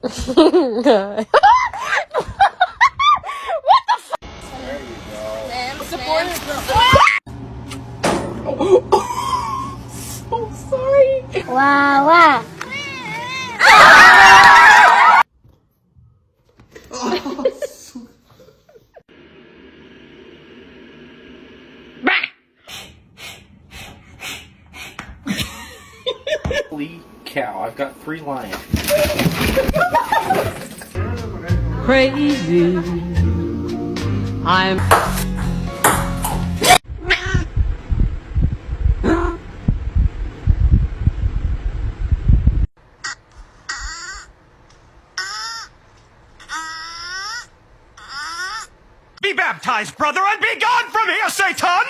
What the fuck? There you go. What's the point? So sorry. Wow, wow. Holy cow, I've got 3 lions. Crazy. I'm Be baptized, brother, and be gone from here, Satan!